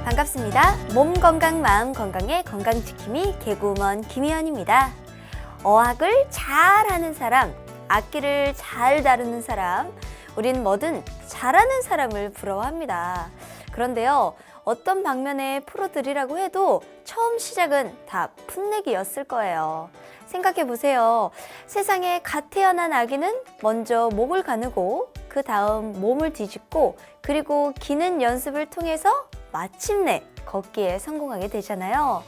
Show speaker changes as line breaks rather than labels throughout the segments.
반갑습니다. 몸 건강, 마음 건강의 건강지킴이 개구먼 김희연입니다. 어학을 잘하는 사람, 악기를 잘 다루는 사람, 우린 뭐든 잘하는 사람을 부러워합니다. 그런데요, 어떤 방면의 프로들이라고 해도 처음 시작은 다 풋내기였을 거예요. 생각해보세요. 세상에 갓 태어난 아기는 먼저 목을 가누고 그 다음 몸을 뒤집고 그리고 기는 연습을 통해서 마침내 걷기에 성공하게 되잖아요.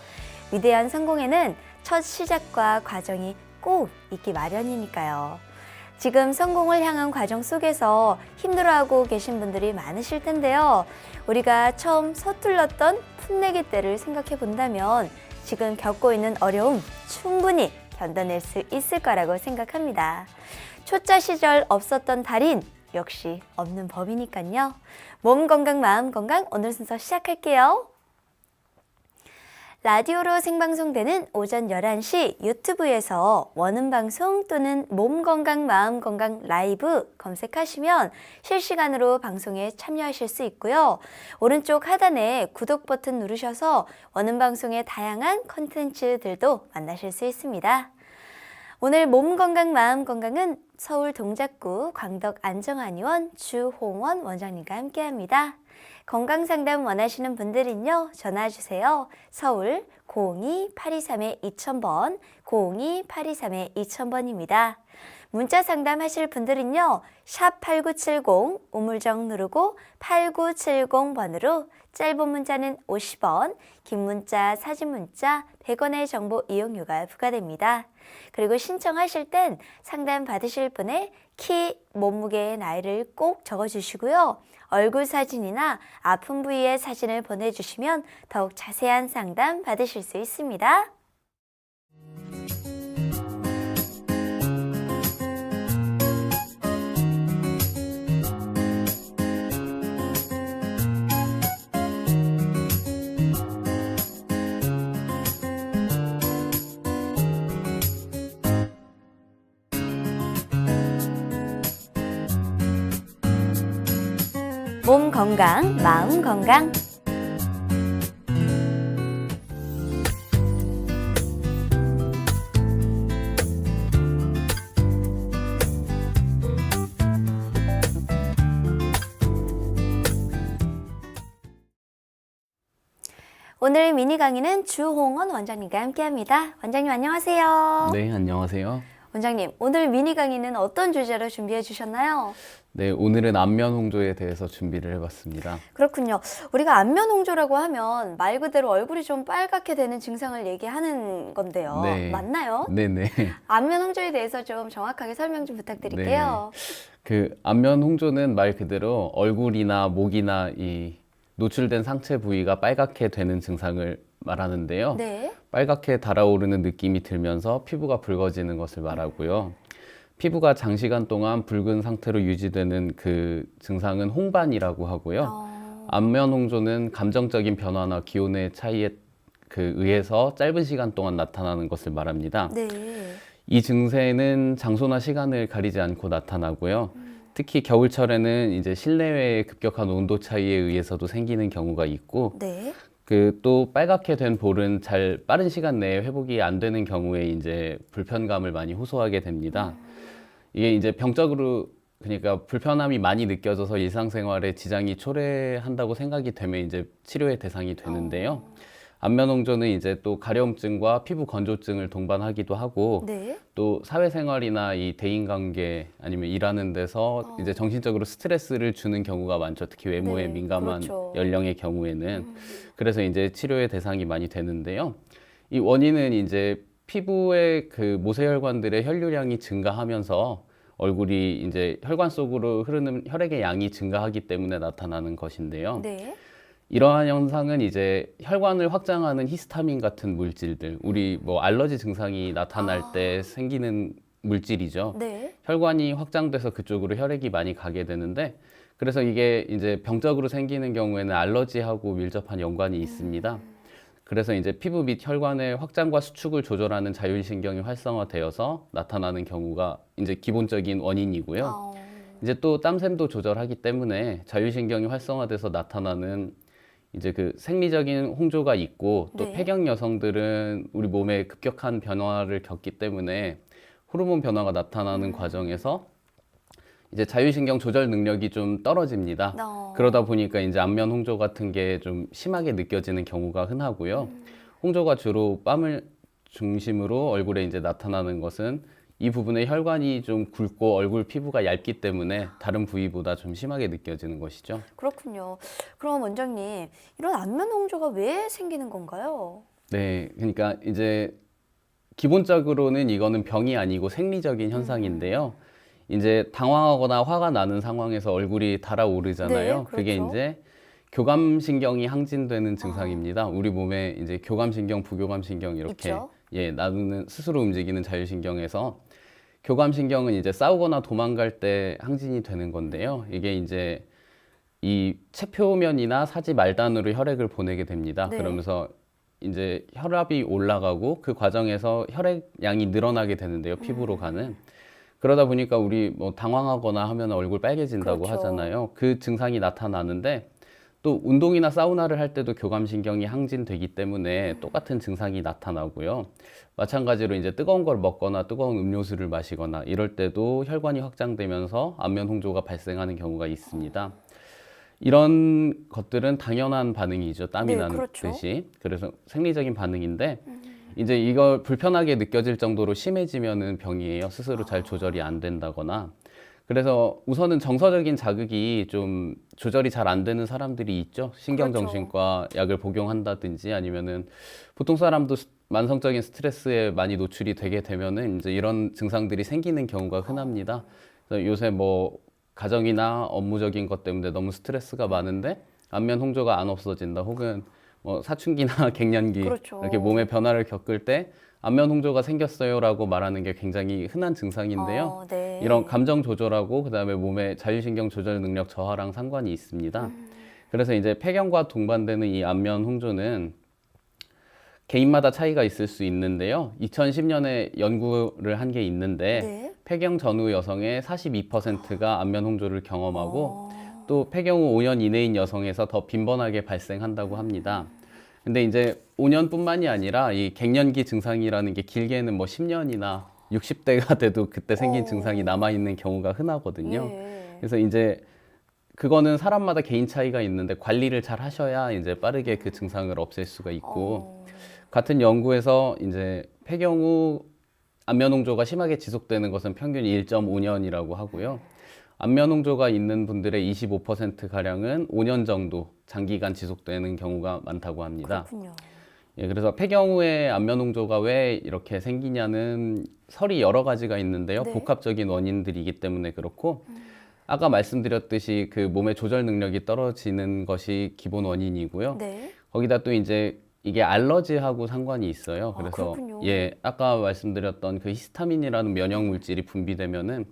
위대한 성공에는 첫 시작과 과정이 꼭 있기 마련이니까요. 지금 성공을 향한 과정 속에서 힘들어하고 계신 분들이 많으실 텐데요. 우리가 처음 서툴렀던 풋내기 때를 생각해 본다면 지금 겪고 있는 어려움 충분히 견뎌낼 수 있을 거라고 생각합니다. 초짜 시절 없었던 달인 역시 없는 법이니까요. 몸 건강, 마음 건강 오늘 순서 시작할게요. 라디오로 생방송되는 오전 11시 유튜브에서 원음방송 또는 몸 건강, 마음 건강 라이브 검색하시면 실시간으로 방송에 참여하실 수 있고요. 오른쪽 하단에 구독 버튼 누르셔서 원음방송의 다양한 콘텐츠들도 만나실 수 있습니다. 오늘 몸 건강, 마음 건강은 서울 동작구 광덕 안정한의원 주홍원 원장님과 함께합니다. 건강상담 원하시는 분들은요, 전화주세요. 서울 02823-2000번, 02823-2000번입니다. 문자 상담하실 분들은요, 샵8970 우물정 누르고 8970번으로 짧은 문자는 50원, 긴 문자, 사진 문자 100원의 정보 이용료가 부과됩니다. 그리고 신청하실 땐 상담 받으실 분의 키, 몸무게, 나이를 꼭 적어주시고요. 얼굴 사진이나 아픈 부위의 사진을 보내주시면 더욱 자세한 상담 받으실 수 있습니다. 몸 건강, 마음 건강. 오늘 미니 강의는 주홍원 원장님과 함께합니다. 원장님 안녕하세요.
네, 안녕하세요.
원장님, 오늘 미니 강의는 어떤 주제로 준비해 주셨나요?
네, 오늘은 안면 홍조에 대해서 준비를 해봤습니다.
그렇군요. 우리가 안면 홍조라고 하면 말 그대로 얼굴이 좀 빨갛게 되는 증상을 얘기하는 건데요.
네.
맞나요?
네네.
안면 홍조에 대해서 좀 정확하게 설명 좀 부탁드릴게요.
그 안면 홍조는 말 그대로 얼굴이나 목이나 이 노출된 상체 부위가 빨갛게 되는 증상을 말하는데요.
네.
빨갛게 달아오르는 느낌이 들면서 피부가 붉어지는 것을 말하고요. 피부가 장시간 동안 붉은 상태로 유지되는 그 증상은 홍반이라고 하고요. 안면 홍조는 감정적인 변화나 기온의 차이에 의해서 짧은 시간 동안 나타나는 것을 말합니다.
네.
이 증세는 장소나 시간을 가리지 않고 나타나고요. 특히 겨울철에는 이제 실내외의 급격한 온도 차이에 의해서도 생기는 경우가 있고,
네.
또 빨갛게 된 볼은 잘 빠른 시간 내에 회복이 안 되는 경우에 이제 불편감을 많이 호소하게 됩니다. 이게 이제 병적으로 그러니까 불편함이 많이 느껴져서 일상생활에 지장이 초래한다고 생각이 되면 이제 치료의 대상이 되는데요. 안면 홍조는 이제 또 가려움증과 피부 건조증을 동반하기도 하고,
네.
또 사회생활이나 이 대인관계 아니면 일하는 데서 이제 정신적으로 스트레스를 주는 경우가 많죠. 특히 외모에
네,
민감한
그렇죠.
연령의 경우에는. 그래서 이제 치료의 대상이 많이 되는데요. 이 원인은 이제 피부의 그 모세혈관들의 혈류량이 증가하면서 얼굴이 이제 혈관 속으로 흐르는 혈액의 양이 증가하기 때문에 나타나는 것인데요.
네.
이러한 현상은 이제 혈관을 확장하는 히스타민 같은 물질들, 우리 뭐 알러지 증상이 나타날 때 생기는 물질이죠.
네.
혈관이 확장돼서 그쪽으로 혈액이 많이 가게 되는데, 그래서 이게 이제 병적으로 생기는 경우에는 알러지하고 밀접한 연관이 있습니다. 그래서 이제 피부 및 혈관의 확장과 수축을 조절하는 자율신경이 활성화되어서 나타나는 경우가 이제 기본적인 원인이고요. 이제 또 땀샘도 조절하기 때문에 자율신경이 활성화돼서 나타나는 이제 그 생리적인 홍조가 있고 또
네.
폐경 여성들은 우리 몸에 급격한 변화를 겪기 때문에 호르몬 변화가 나타나는 과정에서 이제 자율신경 조절 능력이 좀 떨어집니다. 그러다 보니까 이제 안면 홍조 같은 게 좀 심하게 느껴지는 경우가 흔하고요. 홍조가 주로 뺨을 중심으로 얼굴에 이제 나타나는 것은 이 부분에 혈관이 좀 굵고 얼굴 피부가 얇기 때문에 다른 부위보다 좀 심하게 느껴지는 것이죠.
그렇군요. 그럼 원장님, 이런 안면 홍조가 왜 생기는 건가요?
네, 그러니까 이제 기본적으로는 이거는 병이 아니고 생리적인 현상인데요. 이제 당황하거나 화가 나는 상황에서 얼굴이 달아오르잖아요.
네,
그게
그렇죠.
이제 교감신경이 항진되는 증상입니다. 우리 몸에 이제 교감신경, 부교감신경 이렇게
있죠.
나누는 스스로 움직이는 자율신경에서 교감신경은 이제 싸우거나 도망갈 때 항진이 되는 건데요. 이게 이제 이 체표면이나 사지 말단으로 혈액을 보내게 됩니다.
네.
그러면서 이제 혈압이 올라가고 그 과정에서 혈액량이 늘어나게 되는데요. 피부로 가는. 그러다 보니까 우리 뭐 당황하거나 하면 얼굴 빨개진다고
그렇죠.
하잖아요. 그 증상이 나타나는데 또 운동이나 사우나를 할 때도 교감신경이 항진되기 때문에 똑같은 증상이 나타나고요. 마찬가지로 이제 뜨거운 걸 먹거나 뜨거운 음료수를 마시거나 이럴 때도 혈관이 확장되면서 안면 홍조가 발생하는 경우가 있습니다. 이런 것들은 당연한 반응이죠. 땀이
네,
나는
그렇죠.
듯이. 그래서 생리적인 반응인데 이제 이걸 불편하게 느껴질 정도로 심해지면은 병이에요. 스스로 잘 조절이 안 된다거나. 그래서 우선은 정서적인 자극이 좀 조절이 잘 안 되는 사람들이 있죠. 신경정신과 약을 복용한다든지 아니면은 보통 사람도 만성적인 스트레스에 많이 노출이 되게 되면은 이제 이런 증상들이 생기는 경우가 흔합니다. 그래서 요새 뭐 가정이나 업무적인 것 때문에 너무 스트레스가 많은데 안면 홍조가 안 없어진다 혹은 뭐 사춘기나 갱년기
그렇죠.
이렇게 몸의 변화를 겪을 때 안면 홍조가 생겼어요라고 말하는 게 굉장히 흔한 증상인데요.
네.
이런 감정 조절하고 그다음에 몸의 자율신경 조절 능력 저하랑 상관이 있습니다. 그래서 이제 폐경과 동반되는 이 안면 홍조는 개인마다 차이가 있을 수 있는데요. 2010년에 연구를 한 게 있는데
네.
폐경 전후 여성의 42%가 안면 홍조를 경험하고 또 폐경 후 5년 이내인 여성에서 더 빈번하게 발생한다고 합니다. 근데 이제 5년뿐만이 아니라 이 갱년기 증상이라는 게 길게는 뭐 10년이나 60대가 돼도 그때 생긴 증상이 남아 있는 경우가 흔하거든요.
예.
그래서 이제 그거는 사람마다 개인 차이가 있는데 관리를 잘 하셔야 이제 빠르게 그 증상을 없앨 수가 있고 같은 연구에서 이제 폐경 후 안면 홍조가 심하게 지속되는 것은 평균 1.5년이라고 하고요. 안면 홍조가 있는 분들의 25%가량은 5년 정도 장기간 지속되는 경우가 많다고 합니다.
그렇군요.
예, 그래서 폐경 후에 안면 홍조가 왜 이렇게 생기냐는 설이 여러 가지가 있는데요.
네.
복합적인 원인들이기 때문에 그렇고 아까 말씀드렸듯이 그 몸의 조절 능력이 떨어지는 것이 기본 원인이고요.
네.
거기다 또 이제 이게 알러지하고 상관이 있어요.
아,
그래서
그렇군요.
예, 아까 말씀드렸던 그 히스타민이라는 면역 물질이 분비되면은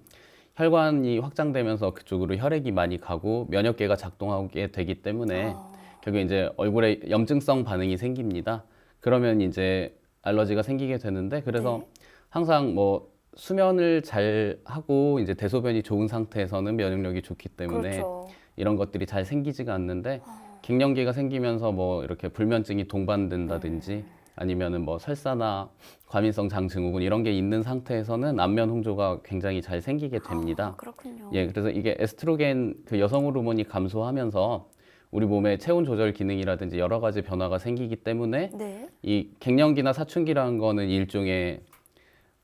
혈관이 확장되면서 그쪽으로 혈액이 많이 가고 면역계가 작동하게 되기 때문에 결국 이제 얼굴에 염증성 반응이 생깁니다. 그러면 이제 알러지가 생기게 되는데 그래서
네.
항상 뭐 수면을 잘 하고 이제 대소변이 좋은 상태에서는 면역력이 좋기 때문에
그렇죠.
이런 것들이 잘 생기지가 않는데 갱년기가 생기면서 뭐 이렇게 불면증이 동반된다든지 아니면은 뭐 설사나 과민성 장증후군 이런 게 있는 상태에서는 안면 홍조가 굉장히 잘 생기게 됩니다.
그렇군요.
예, 그래서 이게 에스트로겐 그 여성 호르몬이 감소하면서 우리 몸의 체온 조절 기능이라든지 여러 가지 변화가 생기기 때문에
네.
이 갱년기나 사춘기라는 거는 일종의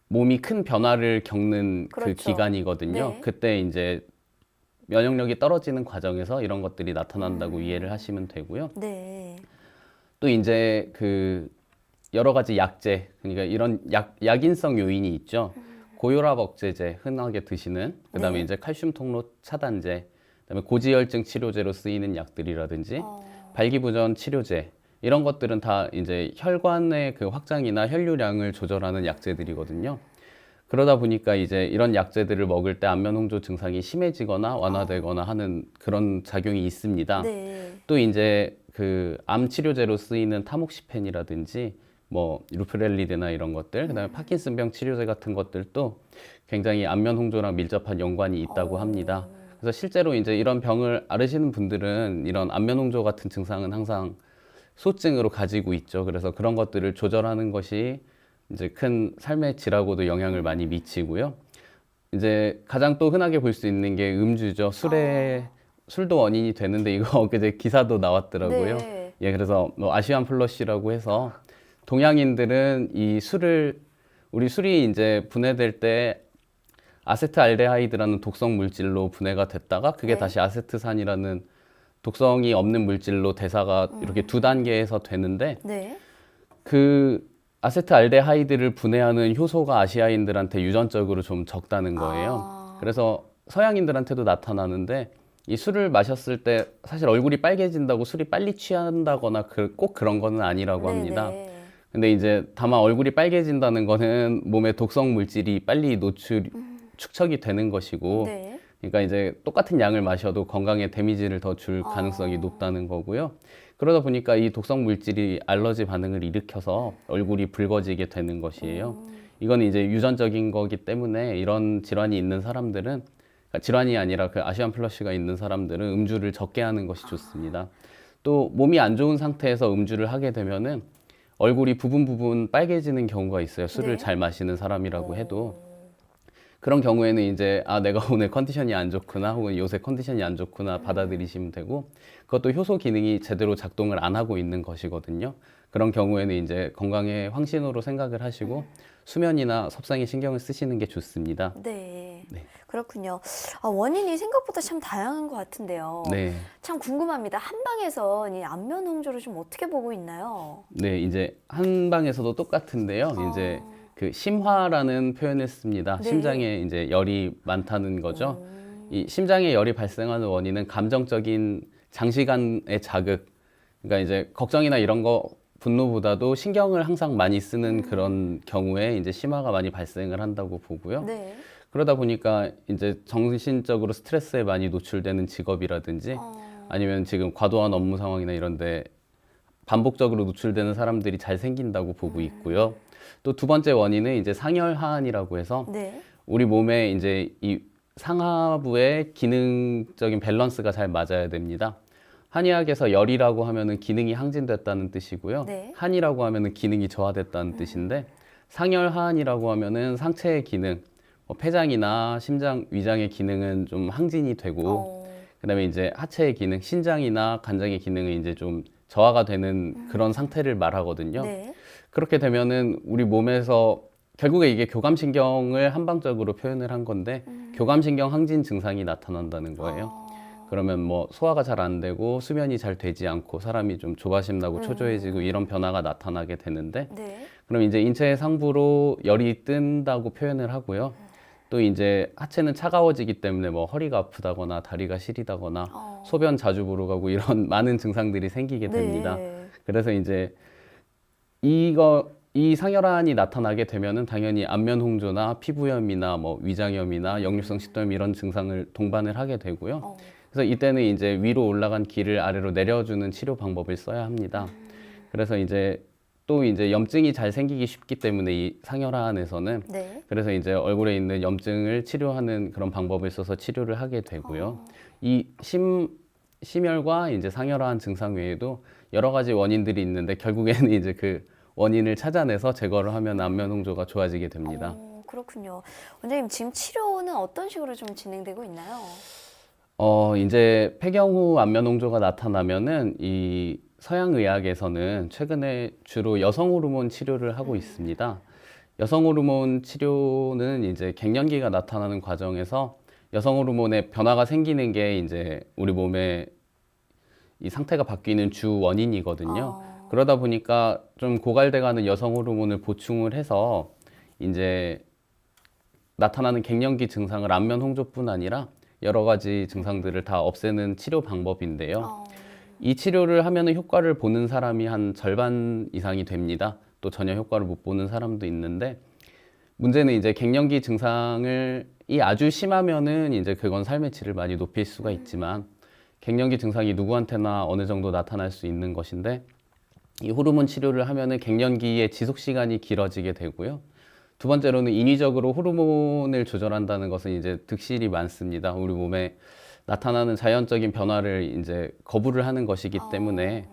몸이 큰 변화를 겪는 그
그렇죠.
기간이거든요.
네.
그때 이제 면역력이 떨어지는 과정에서 이런 것들이 나타난다고 이해를 하시면 되고요.
네.
또 이제 그 여러 가지 약제, 그러니까 이런 약인성 요인이 있죠. 고혈압 억제제, 흔하게 드시는, 그다음에
네.
이제 칼슘 통로 차단제, 그다음에 고지혈증 치료제로 쓰이는 약들이라든지 발기부전 치료제 이런 것들은 다 이제 혈관의 그 확장이나 혈류량을 조절하는 약제들이거든요. 그러다 보니까 이제 이런 약제들을 먹을 때 안면 홍조 증상이 심해지거나 완화되거나 하는 그런 작용이 있습니다.
네.
또 이제 그 암 치료제로 쓰이는 타목시펜이라든지 뭐 루프렐리드나 이런 것들, 그다음에 파킨슨병 치료제 같은 것들도 굉장히 안면 홍조랑 밀접한 연관이 있다고 합니다. 그래서 실제로 이제 이런 병을 앓으시는 분들은 이런 안면홍조 같은 증상은 항상 소증으로 가지고 있죠. 그래서 그런 것들을 조절하는 것이 이제 큰 삶의 질하고도 영향을 많이 미치고요. 이제 가장 또 흔하게 볼 수 있는 게 음주죠. 술도 원인이 되는데 이거 엊그제 기사도 나왔더라고요.
네.
예, 그래서 뭐 아시안 플러시라고 해서 동양인들은 우리 술이 이제 분해될 때 아세트알데하이드라는 독성 물질로 분해가 됐다가 그게
네.
다시 아세트산이라는 독성이 없는 물질로 대사가 이렇게 두 단계에서 되는데
네.
그 아세트알데하이드를 분해하는 효소가 아시아인들한테 유전적으로 좀 적다는 거예요.
아.
그래서 서양인들한테도 나타나는데 이 술을 마셨을 때 사실 얼굴이 빨개진다고 술이 빨리 취한다거나 꼭 그런 거는 아니라고 합니다.
네네.
근데 이제 다만 얼굴이 빨개진다는 거는 몸에 독성 물질이 빨리 축적이 되는 것이고
네.
그러니까 이제 똑같은 양을 마셔도 건강에 데미지를 더 줄 가능성이 높다는 거고요. 그러다 보니까 이 독성 물질이 알러지 반응을 일으켜서 얼굴이 붉어지게 되는 것이에요. 이건 이제 유전적인 거기 때문에 이런 질환이 있는 사람들은 그러니까 질환이 아니라 그 아시안 플러시가 있는 사람들은 음주를 적게 하는 것이 좋습니다. 또 몸이 안 좋은 상태에서 음주를 하게 되면은 얼굴이 부분 빨개지는 경우가 있어요. 술을
네.
잘 마시는 사람이라고 해도. 그런 경우에는 이제 내가 오늘 컨디션이 안 좋구나 혹은 요새 컨디션이 안 좋구나 받아들이시면 되고 그것도 효소 기능이 제대로 작동을 안 하고 있는 것이거든요. 그런 경우에는 이제 건강의 황신호로 생각을 하시고 수면이나 섭상에 신경을 쓰시는 게 좋습니다.
네.
네.
그렇군요. 원인이 생각보다 참 다양한 것 같은데요.
네.
참 궁금합니다. 한방에서 이 안면 홍조를 좀 어떻게 보고 있나요?
네, 이제 한방에서도 똑같은데요. 이제 그 심화라는 표현을 씁니다.
네.
심장에 이제 열이 많다는 거죠. 이 심장에 열이 발생하는 원인은 감정적인 장시간의 자극, 그러니까 이제 걱정이나 이런 거 분노보다도 신경을 항상 많이 쓰는 그런 경우에 이제 심화가 많이 발생을 한다고 보고요.
네.
그러다 보니까 이제 정신적으로 스트레스에 많이 노출되는 직업이라든지 아니면 지금 과도한 업무 상황이나 이런데 반복적으로 노출되는 사람들이 잘 생긴다고 보고 있고요. 또 두 번째 원인은 이제 상열하안이라고 해서
네.
우리 몸에 이제 이 상하부의 기능적인 밸런스가 잘 맞아야 됩니다. 한의학에서 열이라고 하면은 기능이 항진됐다는 뜻이고요.
네.
한이라고 하면은 기능이 저하됐다는 뜻인데 상열하안이라고 하면은 상체의 기능, 폐장이나 심장, 위장의 기능은 좀 항진이 되고 그다음에 이제 하체의 기능, 신장이나 간장의 기능은 이제 좀 저하가 되는 그런 상태를 말하거든요.
네.
그렇게 되면은 우리 몸에서 결국에 이게 교감신경을 한방적으로 표현을 한 건데 교감신경 항진 증상이 나타난다는 거예요. 그러면 뭐 소화가 잘 안 되고 수면이 잘 되지 않고 사람이 좀 조바심 나고 초조해지고 이런 변화가 나타나게 되는데
네.
그럼 이제 인체의 상부로 열이 뜬다고 표현을 하고요. 또 이제 하체는 차가워지기 때문에 뭐 허리가 아프다거나 다리가 시리다거나 소변 자주 보러 가고 이런 많은 증상들이 생기게 됩니다.
네.
그래서 이제 이 상열환이 나타나게 되면은 당연히 안면 홍조나 피부염이나 뭐 위장염이나 역류성 식도염 이런 증상을 동반을 하게 되고요. 그래서 이때는 이제 위로 올라간 기를 아래로 내려주는 치료 방법을 써야 합니다. 그래서 이제 또 이제 염증이 잘 생기기 쉽기 때문에 이 상열환에서는
네.
그래서 이제 얼굴에 있는 염증을 치료하는 그런 방법을 써서 치료를 하게 되고요. 이 심혈과 이제 상열환 증상 외에도 여러 가지 원인들이 있는데 결국에는 이제 그 원인을 찾아내서 제거를 하면 안면 홍조가 좋아지게 됩니다.
그렇군요. 원장님 지금 치료는 어떤 식으로 좀 진행되고 있나요?
이제 폐경 후 안면 홍조가 나타나면은 이 서양 의학에서는 최근에 주로 여성 호르몬 치료를 하고 있습니다. 여성 호르몬 치료는 이제 갱년기가 나타나는 과정에서 여성 호르몬의 변화가 생기는 게 이제 우리 몸의 이 상태가 바뀌는 주 원인이거든요. 그러다 보니까 좀 고갈돼가는 여성 호르몬을 보충을 해서 이제 나타나는 갱년기 증상을 안면 홍조뿐 아니라 여러 가지 증상들을 다 없애는 치료 방법인데요. 이 치료를 하면은 효과를 보는 사람이 한 절반 이상이 됩니다. 또 전혀 효과를 못 보는 사람도 있는데 문제는 이제 갱년기 증상을 아주 심하면은 이제 그건 삶의 질을 많이 높일 수가 있지만 갱년기 증상이 누구한테나 어느 정도 나타날 수 있는 것인데 이 호르몬 치료를 하면은 갱년기의 지속 시간이 길어지게 되고요. 두 번째로는 인위적으로 호르몬을 조절한다는 것은 이제 득실이 많습니다. 우리 몸에 나타나는 자연적인 변화를 이제 거부를 하는 것이기 때문에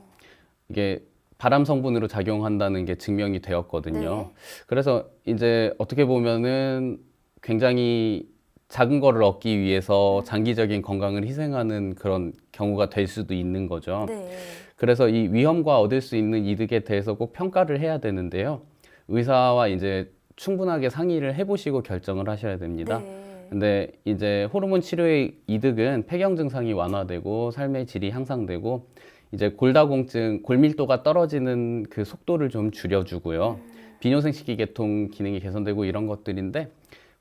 이게 발암 성분으로 작용한다는 게 증명이 되었거든요.
네.
그래서 이제 어떻게 보면은 굉장히 작은 거를 얻기 위해서 장기적인 건강을 희생하는 그런 경우가 될 수도 있는 거죠.
네.
그래서 이 위험과 얻을 수 있는 이득에 대해서 꼭 평가를 해야 되는데요. 의사와 이제 충분하게 상의를 해보시고 결정을 하셔야 됩니다.
네.
근데 이제 호르몬 치료의 이득은 폐경 증상이 완화되고 삶의 질이 향상되고 이제 골다공증, 골밀도가 떨어지는 그 속도를 좀 줄여주고요. 비뇨생식기 계통 기능이 개선되고 이런 것들인데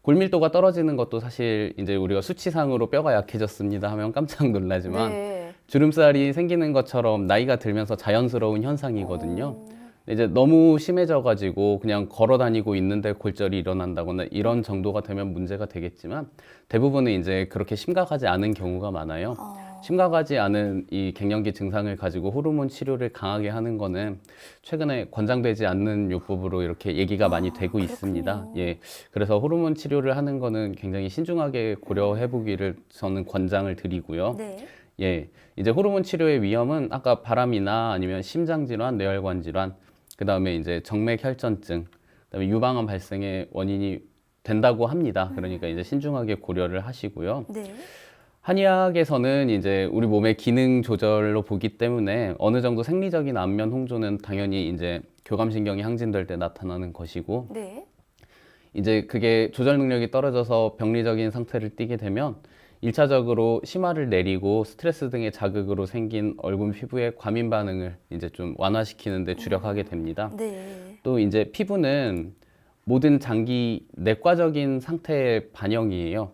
골밀도가 떨어지는 것도 사실 이제 우리가 수치상으로 뼈가 약해졌습니다 하면 깜짝 놀라지만
네.
주름살이 생기는 것처럼 나이가 들면서 자연스러운 현상이거든요. 이제 너무 심해져가지고 그냥 걸어 다니고 있는데 골절이 일어난다거나 이런 정도가 되면 문제가 되겠지만 대부분은 이제 그렇게 심각하지 않은 경우가 많아요. 심각하지 않은 이 갱년기 증상을 가지고 호르몬 치료를 강하게 하는 거는 최근에 권장되지 않는 요법으로 이렇게 얘기가 많이 되고 있습니다. 예. 그래서 호르몬 치료를 하는 거는 굉장히 신중하게 고려해 보기를 저는 권장을 드리고요.
네.
예. 이제 호르몬 치료의 위험은 아까 바람이나 아니면 심장 질환, 뇌혈관 질환, 그다음에 이제 정맥 혈전증, 그다음에 유방암 발생의 원인이 된다고 합니다. 그러니까 이제 신중하게 고려를 하시고요.
네.
한의학에서는 이제 우리 몸의 기능 조절로 보기 때문에 어느 정도 생리적인 안면 홍조는 당연히 이제 교감신경이 항진될 때 나타나는 것이고
네.
이제 그게 조절 능력이 떨어져서 병리적인 상태를 띠게 되면 일차적으로 심화를 내리고 스트레스 등의 자극으로 생긴 얼굴 피부의 과민 반응을 이제 좀 완화시키는 데 주력하게 됩니다.
네.
또 이제 피부는 모든 장기 내과적인 상태의 반영이에요.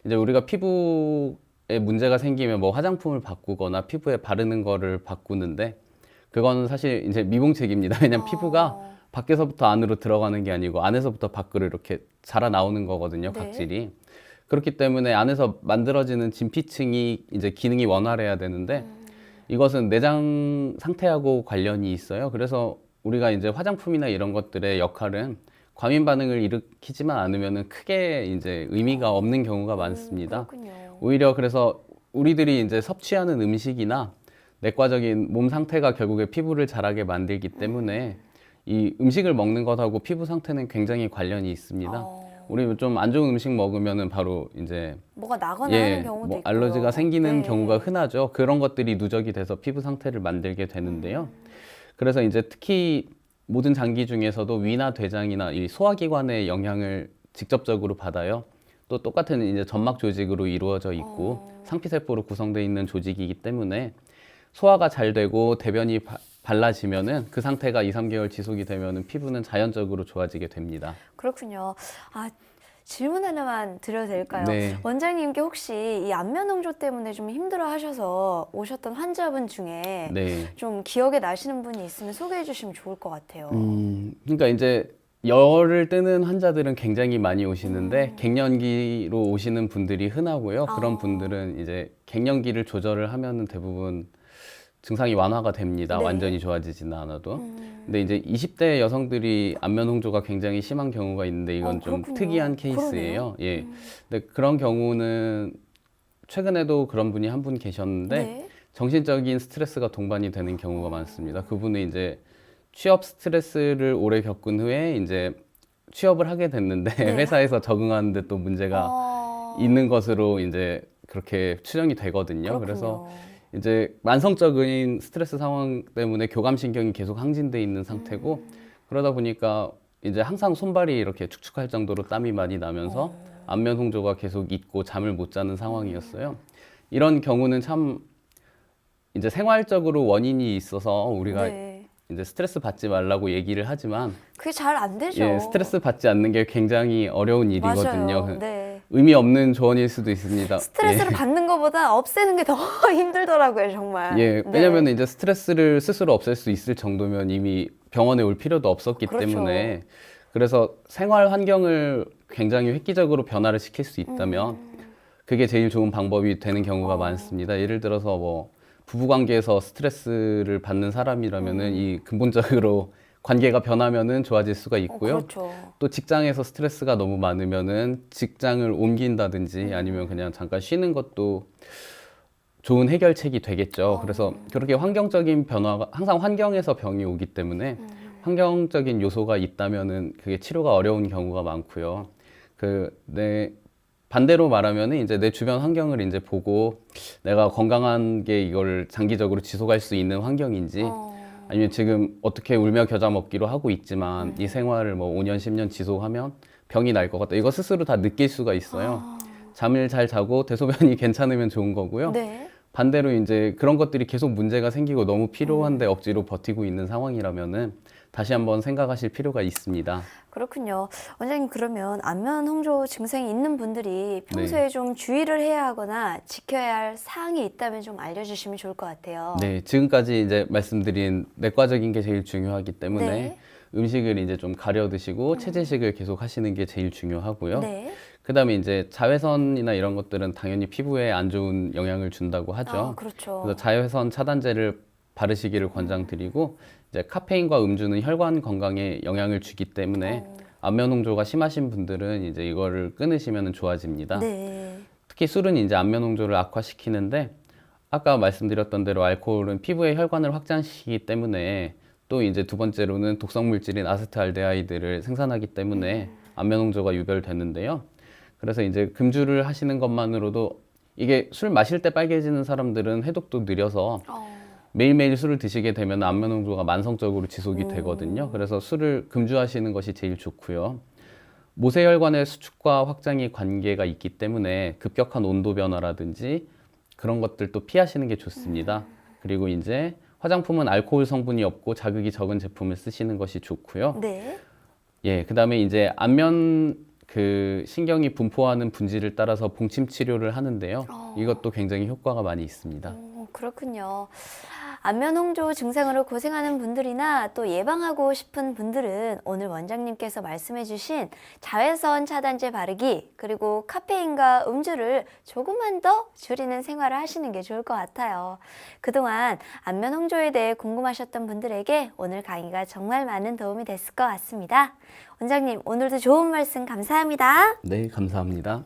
이제 우리가 피부에 문제가 생기면 뭐 화장품을 바꾸거나 피부에 바르는 거를 바꾸는데 그건 사실 이제 미봉책입니다. 왜냐면 피부가 밖에서부터 안으로 들어가는 게 아니고 안에서부터 밖으로 이렇게 자라 나오는 거거든요.
네.
각질이. 그렇기 때문에 안에서 만들어지는 진피층이 이제 기능이 원활해야 되는데 이것은 내장 상태하고 관련이 있어요. 그래서 우리가 이제 화장품이나 이런 것들의 역할은 과민 반응을 일으키지만 않으면은 크게 이제 의미가 없는 경우가 많습니다.
그렇군요.
오히려 그래서 우리들이 이제 섭취하는 음식이나 내과적인 몸 상태가 결국에 피부를 자라게 만들기 때문에 이 음식을 먹는 것하고 피부 상태는 굉장히 관련이 있습니다. 우리 좀 안 좋은 음식 먹으면은 바로 이제
뭐가 나거나 하는 경우도
뭐
있고요.
알러지가 생기는
네.
경우가 흔하죠. 그런 것들이 누적이 돼서 피부 상태를 만들게 되는데요. 그래서 이제 특히 모든 장기 중에서도 위나 대장이나 이 소화기관의 영향을 직접적으로 받아요. 또 똑같은 이제 점막 조직으로 이루어져 있고 상피세포로 구성되어 있는 조직이기 때문에 소화가 잘 되고 대변이 발라지면은 그 상태가 2, 3개월 지속이 되면은 피부는 자연적으로 좋아지게 됩니다.
그렇군요. 아, 질문 하나만 드려도 될까요?
네.
원장님께 혹시 이 안면 홍조 때문에 좀 힘들어 하셔서 오셨던 환자분 중에
네.
좀 기억에 나시는 분이 있으면 소개해 주시면 좋을 것 같아요.
그러니까 이제 열을 뜨는 환자들은 굉장히 많이 오시는데 갱년기로 오시는 분들이 흔하고요. 그런 분들은 이제 갱년기를 조절을 하면은 대부분 증상이 완화가 됩니다.
네.
완전히 좋아지지는 않아도. 근데 이제 20대 여성들이 안면 홍조가 굉장히 심한 경우가 있는데 이건 좀
그렇군요.
특이한 케이스예요. 예. 근데 그런 경우는 최근에도 그런 분이 한 분 계셨는데
네.
정신적인 스트레스가 동반이 되는 경우가 많습니다. 그분은 이제 취업 스트레스를 오래 겪은 후에 이제 취업을 하게 됐는데
네.
회사에서 적응하는데 또 문제가 있는 것으로 이제 그렇게 추정이 되거든요.
그렇군요.
그래서 이제 만성적인 스트레스 상황 때문에 교감신경이 계속 항진돼 있는 상태고 그러다 보니까 이제 항상 손발이 이렇게 축축할 정도로 땀이 많이 나면서 안면 홍조가 계속 있고 잠을 못 자는 상황이었어요. 이런 경우는 참 이제 생활적으로 원인이 있어서 우리가
네.
이제 스트레스 받지 말라고 얘기를 하지만
그게 잘 안 되죠.
예, 스트레스 받지 않는 게 굉장히 어려운 일이거든요.
맞아요. 네.
의미 없는 조언일 수도 있습니다.
스트레스를 받는 것보다 없애는 게 더 힘들더라고요, 정말.
예,
네.
왜냐면 이제 스트레스를 스스로 없앨 수 있을 정도면 이미 병원에 올 필요도 없었기
그렇죠.
때문에 그래서 생활 환경을 굉장히 획기적으로 변화를 시킬 수 있다면 그게 제일 좋은 방법이 되는 경우가 많습니다. 예를 들어서 뭐 부부관계에서 스트레스를 받는 사람이라면은 이 근본적으로 관계가 변하면은 좋아질 수가 있고요.
그렇죠.
또 직장에서 스트레스가 너무 많으면은 직장을 옮긴다든지 아니면 그냥 잠깐 쉬는 것도 좋은 해결책이 되겠죠. 그래서 그렇게 환경적인 변화가 항상 환경에서 병이 오기 때문에 환경적인 요소가 있다면은 그게 치료가 어려운 경우가 많고요. 내 반대로 말하면은 이제 내 주변 환경을 이제 보고 내가 건강한 게 이걸 장기적으로 지속할 수 있는 환경인지 아니면 지금 어떻게 울며 겨자 먹기로 하고 있지만 이 생활을 뭐 5년, 10년 지속하면 병이 날 것 같다. 이거 스스로 다 느낄 수가 있어요. 잠을 잘 자고 대소변이 괜찮으면 좋은 거고요.
네.
반대로 이제 그런 것들이 계속 문제가 생기고 너무 필요한데 억지로 버티고 있는 상황이라면은 다시 한번 생각하실 필요가 있습니다.
그렇군요. 원장님, 그러면 안면 홍조 증상이 있는 분들이 평소에 좀 주의를 해야 하거나 지켜야 할 사항이 있다면 좀 알려주시면 좋을 것 같아요.
네, 지금까지 이제 말씀드린 내과적인 게 제일 중요하기 때문에
네.
음식을 이제 좀 가려 드시고 체제식을 계속 하시는 게 제일 중요하고요.
네.
그다음에 이제 자외선이나 이런 것들은 당연히 피부에 안 좋은 영향을 준다고 하죠.
그렇죠.
그래서 자외선 차단제를 바르시기를 권장드리고 이제 카페인과 음주는 혈관 건강에 영향을 주기 때문에 안면 홍조가 심하신 분들은 이제 이거를 끊으시면 좋아집니다.
네.
특히 술은 이제 안면 홍조를 악화시키는데 아까 말씀드렸던 대로 알코올은 피부의 혈관을 확장시키기 때문에 또 이제 두 번째로는 독성 물질인 아세트알데하이드를 생산하기 때문에 안면 홍조가 유발되는데요. 그래서 이제 금주를 하시는 것만으로도 이게 술 마실 때 빨개지는 사람들은 해독도 느려서 매일매일 술을 드시게 되면 안면 홍조가 만성적으로 지속이 되거든요. 그래서 술을 금주하시는 것이 제일 좋고요. 모세혈관의 수축과 확장이 관계가 있기 때문에 급격한 온도 변화라든지 그런 것들도 피하시는 게 좋습니다. 그리고 이제 화장품은 알코올 성분이 없고 자극이 적은 제품을 쓰시는 것이 좋고요.
네.
예, 그다음에 이제 안면 신경이 분포하는 분지를 따라서 봉침 치료를 하는데요. 이것도 굉장히 효과가 많이 있습니다.
그렇군요. 안면 홍조 증상으로 고생하는 분들이나 또 예방하고 싶은 분들은 오늘 원장님께서 말씀해 주신 자외선 차단제 바르기 그리고 카페인과 음주를 조금만 더 줄이는 생활을 하시는 게 좋을 것 같아요. 그동안 안면 홍조에 대해 궁금하셨던 분들에게 오늘 강의가 정말 많은 도움이 됐을 것 같습니다. 원장님, 오늘도 좋은 말씀 감사합니다.
네, 감사합니다.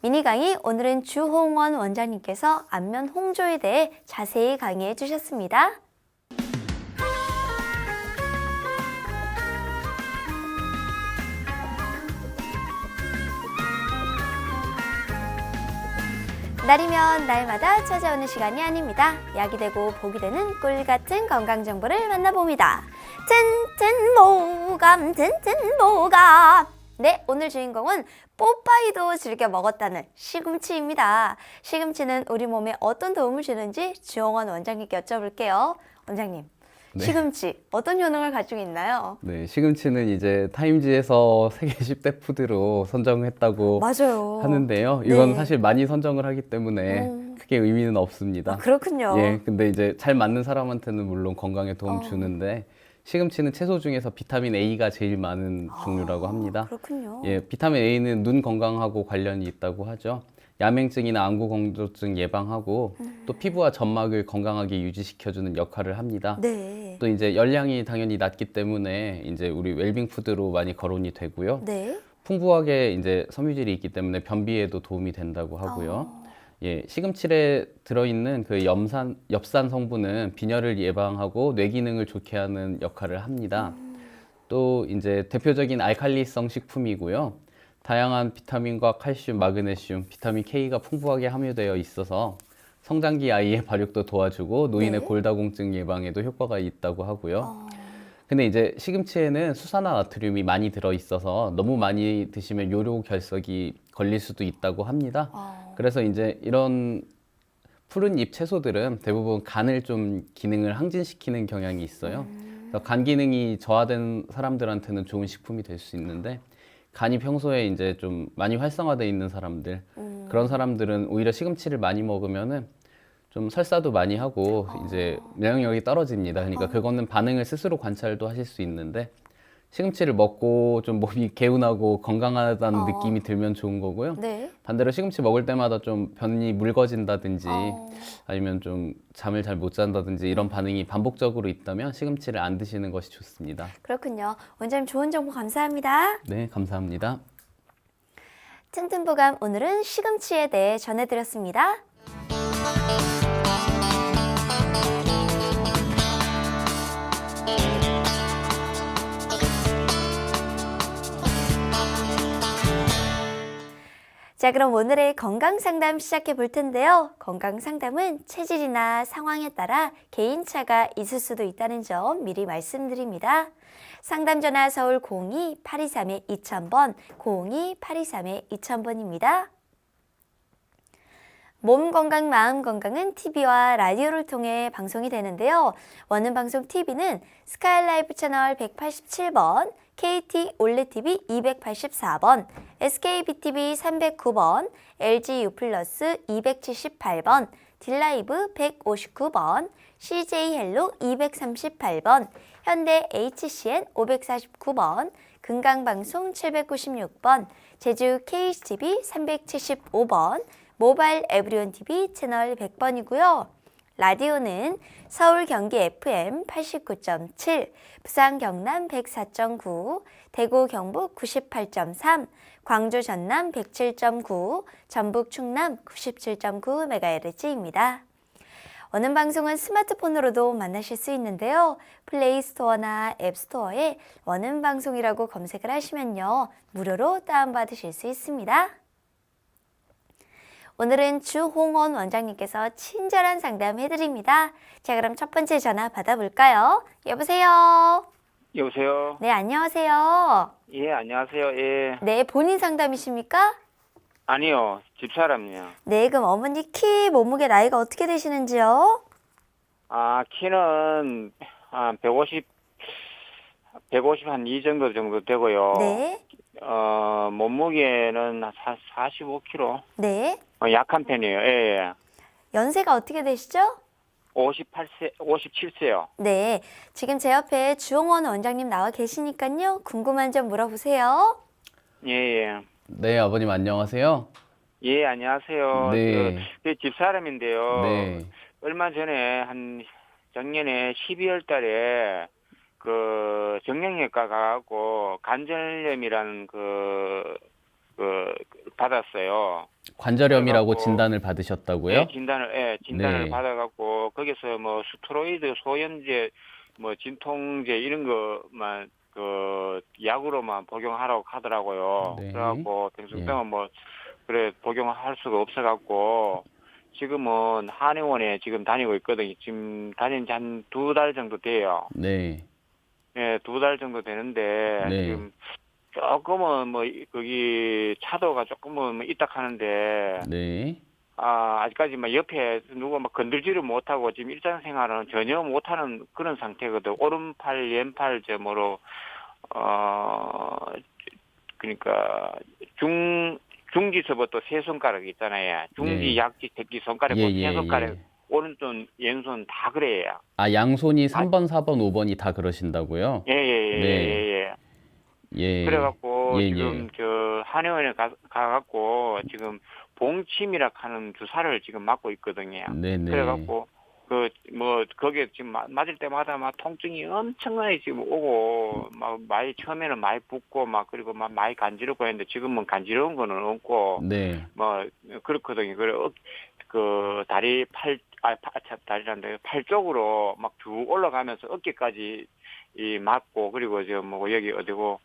미니 강의, 오늘은 주홍원 원장님께서 안면 홍조에 대해 자세히 강의해 주셨습니다. 날이면 날마다 찾아오는 시간이 아닙니다. 약이 되고 복이 되는 꿀 같은 건강 정보를 만나봅니다. 튼튼모감 튼튼모감. 네, 오늘 주인공은 뽀빠이도 즐겨 먹었다는 시금치입니다. 시금치는 우리 몸에 어떤 도움을 주는지 주홍원 원장님께 여쭤볼게요. 원장님,
네.
시금치 어떤 효능을 가지고 있나요?
네, 시금치는 이제 타임지에서 세계 10대 푸드로 선정했다고
맞아요.
하는데요. 이건
네.
사실 많이 선정을 하기 때문에 크게 의미는 없습니다.
그렇군요.
예, 근데 이제 잘 맞는 사람한테는 물론 건강에 도움 주는데 시금치는 채소 중에서 비타민 A가 제일 많은 종류라고 합니다.
그렇군요.
예, 비타민 A는 눈 건강하고 관련이 있다고 하죠. 야맹증이나 안구건조증 예방하고 또 피부와 점막을 건강하게 유지시켜주는 역할을 합니다.
네.
또 이제 열량이 당연히 낮기 때문에 이제 우리 웰빙 푸드로 많이 거론이 되고요.
네.
풍부하게 이제 섬유질이 있기 때문에 변비에도 도움이 된다고 하고요. 예, 시금치에 들어있는 엽산 성분은 빈혈을 예방하고 뇌 기능을 좋게 하는 역할을 합니다. 또 이제 대표적인 알칼리성 식품이고요. 다양한 비타민과 칼슘, 마그네슘, 비타민 K가 풍부하게 함유되어 있어서 성장기 아이의 발육도 도와주고 노인의
네.
골다공증 예방에도 효과가 있다고 하고요. 근데 이제 시금치에는 수산화 나트륨이 많이 들어 있어서 너무 많이 드시면 요로 결석이 걸릴 수도 있다고 합니다. 그래서 이제 이런 푸른 잎 채소들은 대부분 간을 좀 기능을 항진시키는 경향이 있어요. 그래서 간 기능이 저하된 사람들한테는 좋은 식품이 될 수 있는데 간이 평소에 이제 좀 많이 활성화되어 있는 사람들 그런 사람들은 오히려 시금치를 많이 먹으면은 좀 설사도 많이 하고 이제 면역력이 떨어집니다. 그러니까 그거는 반응을 스스로 관찰도 하실 수 있는데 시금치를 먹고 좀 몸이 개운하고 건강하다는
어.
느낌이 들면 좋은 거고요.
네.
반대로 시금치 먹을 때마다 좀 변이 묽어진다든지
어.
아니면 좀 잠을 잘 못 잔다든지 이런 반응이 반복적으로 있다면 시금치를 안 드시는 것이 좋습니다.
그렇군요. 원장님 좋은 정보 감사합니다.
네, 감사합니다.
튼튼보감 오늘은 시금치에 대해 전해드렸습니다. 자, 그럼 오늘의 건강 상담 시작해 볼 텐데요. 건강 상담은 체질이나 상황에 따라 개인차가 있을 수도 있다는 점 미리 말씀드립니다. 상담 전화 서울 02-823-2000번, 02-823-2000번입니다. 몸 건강, 마음 건강은 TV와 라디오를 통해 방송이 되는데요. 원음 방송 TV는 스카이라이브 채널 187번, KT 올레TV 284번, SKBTV 309번, LG U+, 278번, 딜라이브 159번, CJ헬로 238번, 현대 HCN 549번, 금강방송 796번, 제주 KCTV 375번, 모바일 에브리온 TV 채널 100번이고요. 라디오는 서울 경기 FM 89.7, 부산 경남 104.9, 대구 경북 98.3, 광주 전남 107.9, 전북 충남 97.9MHz입니다. 원음 방송은 스마트폰으로도 만나실 수 있는데요. 플레이스토어나 앱스토어에 원음 방송이라고 검색을 하시면요. 무료로 다운받으실 수 있습니다. 오늘은 주홍원 원장님께서 친절한 상담 해드립니다. 자, 그럼 첫 번째 전화 받아볼까요? 여보세요?
여보세요?
네, 안녕하세요.
예, 안녕하세요. 예.
네, 본인 상담이십니까?
아니요, 집사람이요.
네, 그럼 어머니 키, 몸무게, 나이가 어떻게 되시는지요?
키는 한 150 한 이 정도 되고요.
네,
몸무게는 한 45kg.
네.
약한 편이에요. 예.
연세가 어떻게 되시죠?
57세요.
네, 지금 제 옆에 주홍원 원장님 나와 계시니까요. 궁금한 점 물어보세요.
예, 예.
네, 아버님 안녕하세요.
예, 안녕하세요.
네.
저 집사람인데요.
네.
얼마 전에 작년에 12월 달에 정형외과 가고 관절염이라는 받았어요.
관절염이라고
그래갖고-
진단을 받으셨다고요?
네, 진단을
네.
받아갖고 거기서 뭐 스테로이드, 소염제, 뭐 진통제 이런 거만 약으로만 복용하라고 하더라고요.
네.
그래갖고 병성병은 그래 복용할 수가 없어갖고 지금은 한의원에 지금 다니고 있거든요. 지금 다닌 지 한 2달 정도 돼요.
네.
네, 2달 정도 되는데
네.
지금 조금은 거기 차도가 조금은 있다 하는데
네.
아직까지 옆에 누가 건들지를 못하고 지금 일상생활은 전혀 못하는 그런 상태거든. 오른팔, 왼팔 점으로 그러니까 중지서부터 세 손가락 있잖아요. 중지,
네.
약지, 새끼 손가락,
예,
세
예,
손가락,
예.
오른손, 왼손 다 그래요.
양손이 3번, 4번, 5번이 다 그러신다고요?
예.
네. 예.
그래갖고
예,
지금 한의원에 가갖고 지금 봉침이라 하는 주사를 지금 맞고 있거든요.
네네.
그래갖고 거기에 지금 맞을 때마다 통증이 엄청나게 지금 오고 많이 처음에는 많이 붓고 그리고 많이 간지럽고 했는데 지금은 간지러운 거는 없고
네.
그렇거든요. 그래 다리 다리란다 팔 쪽으로 쭉 올라가면서 어깨까지 맞고 그리고 여기 어디고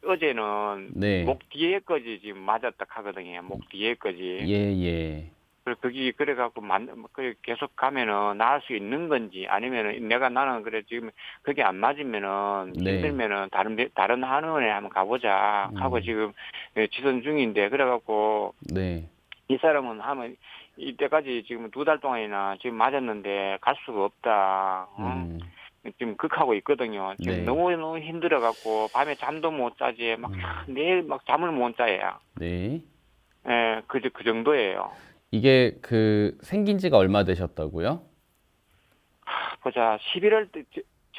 어제는
네.
목 뒤에까지 지금 맞았다 하거든요. 목 뒤에까지.
예.
그래갖고 계속 가면은 나을 수 있는 건지 아니면은 나는 그래 지금 그게 안 맞으면은
네.
힘들면은 다른 한의원에 한번 가보자 하고 지금 지선 중인데 그래갖고
네.
이 사람은 하면 이때까지 지금 2달 동안이나 지금 맞았는데 갈 수가 없다. 지금 극하고 있거든요. 지금
네.
너무 힘들어갖고 밤에 잠도 못 자지 매일 잠을 못 자요.
네.
예, 그 정도예요.
이게 생긴 지가 얼마 되셨다고요?
보자 11월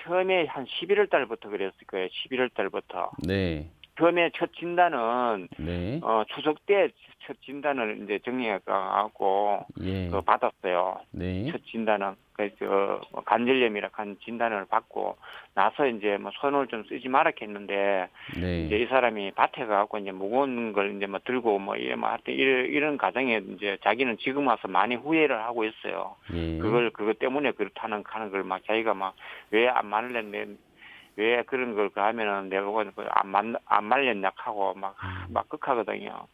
처음에 한 11월 달부터 그랬을 거예요. 11월 달부터.
네.
처음에 첫 진단은
네.
추석 때 첫 진단을 이제 정리해 갖고
예.
받았어요.
네.
첫 진단은 그래서 관절염이라 한 진단을 받고 나서 이제 뭐 손을 좀 쓰지 말았 했는데
네.
이제 이 사람이 밭에 가고 이제 무거운 걸 이제 뭐 들고 뭐 하여튼 이런 과정에 이제 자기는 지금 와서 많이 후회를 하고 있어요.
예.
그것 때문에 그렇다는 하는 걸 막 자기가 막 왜 안 말렸네, 왜 그런 걸 하면은 내가 안 말렸냐 하고 막 극하거든요.